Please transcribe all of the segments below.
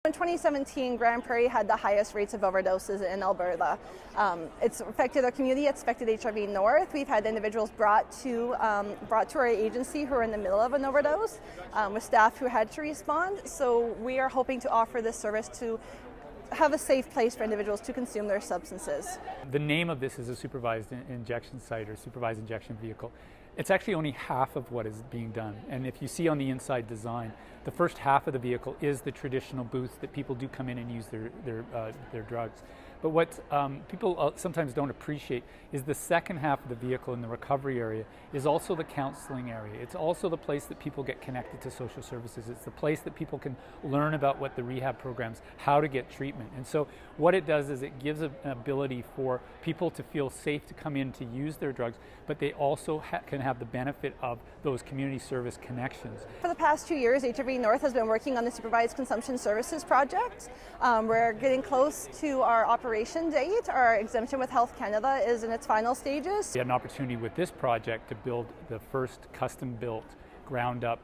In 2017, Grand Prairie had the highest rates of overdoses in Alberta. It's affected our community, it's affected HIV North. We've had individuals brought to our agency who are in the middle of an overdose with staff who had to respond. So we are hoping to offer this service to have a safe place for individuals to consume their substances. The name of this is a supervised injection site or supervised injection vehicle. It's actually only half of what is being done. And if you see on the inside design, the first half of the vehicle is the traditional booth that people do come in and use their drugs. But what people sometimes don't appreciate is the second half of the vehicle in the recovery area is also the counseling area. It's also the place that people get connected to social services. It's the place that people can learn about what the rehab programs, how to get treatment. And so what it does is it gives an ability for people to feel safe to come in to use their drugs, but they also can have the benefit of those community service connections. For the past 2 years, HIV North has been working on the Supervised Consumption Services project. We're getting close to our operation date. Our exemption with Health Canada is in its final stages. We had an opportunity with this project to build the first custom-built, ground-up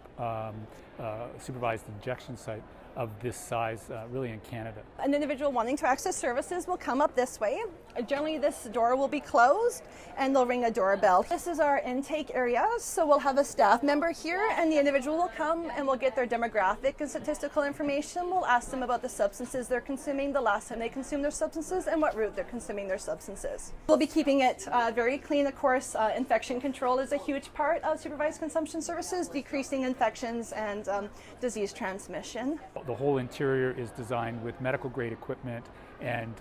supervised injection site of this size really in Canada. An individual wanting to access services will come up this way. Generally this door will be closed and they'll ring a doorbell. This is our intake area, so we'll have a staff member here and the individual will come and we'll get their demographic and statistical information. We'll ask them about the substances they're consuming, the last time they consumed their substances, and what route they're consuming their substances. We'll be keeping it very clean. Of course, infection control is a huge part of supervised consumption services, decreasing infections and disease transmission. The whole interior is designed with medical grade equipment and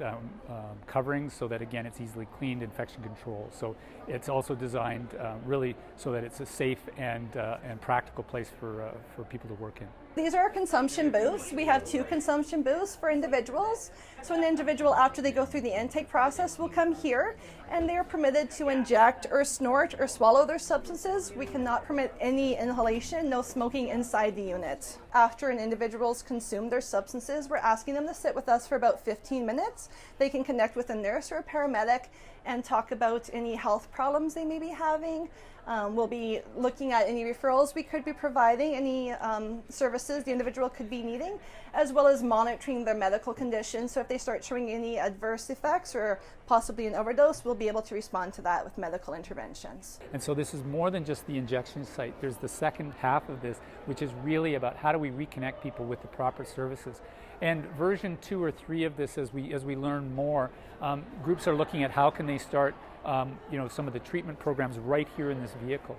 coverings so that again it's easily cleaned, infection control. So it's also designed really so that it's a safe and practical place for people to work in. These are our consumption booths. We have 2 consumption booths for individuals. So an individual, after they go through the intake process, will come here and they are permitted to inject or snort or swallow their substances. We cannot permit any inhalation, no smoking inside the unit. After an individual's consumed their substances, we're asking them to sit with us for about 15 minutes. They can connect with a nurse or a paramedic and talk about any health problems they may be having. We'll be looking at any referrals we could be providing, any services the individual could be needing, as well as monitoring their medical condition. So if they start showing any adverse effects or possibly an overdose, we'll be able to respond to that with medical interventions. And so this is more than just the injection site. There's the second half of this, which is really about how do we reconnect people with the proper services. And version 2 or 3 of this, as we learn more, groups are looking at how can they start some of the treatment programs right here in this vehicle.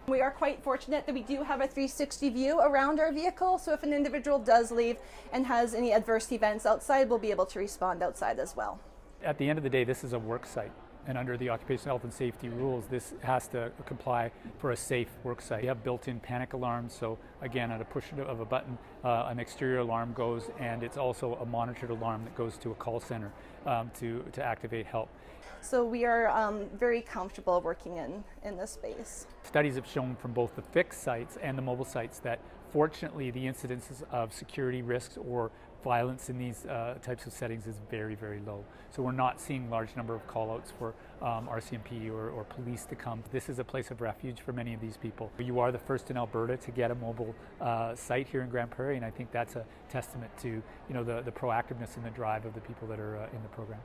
We are quite fortunate that we do have a 360 view around our vehicle, so if an individual does leave and has any adverse events outside, we'll be able to respond outside as well. At the end of the day, this is a work site. And under the occupational health and safety rules, this has to comply for a safe work site. We have built-in panic alarms, so again, at a push of a button, an exterior alarm goes, and it's also a monitored alarm that goes to a call center to activate help. So we are very comfortable working in this space. Studies have shown from both the fixed sites and the mobile sites that fortunately the incidences of security risks or violence in these types of settings is very, very low. So we're not seeing large number of call-outs for RCMP or police to come. This is a place of refuge for many of these people. You are the first in Alberta to get a mobile site here in Grand Prairie, and I think that's a testament to the proactiveness and the drive of the people that are in the program.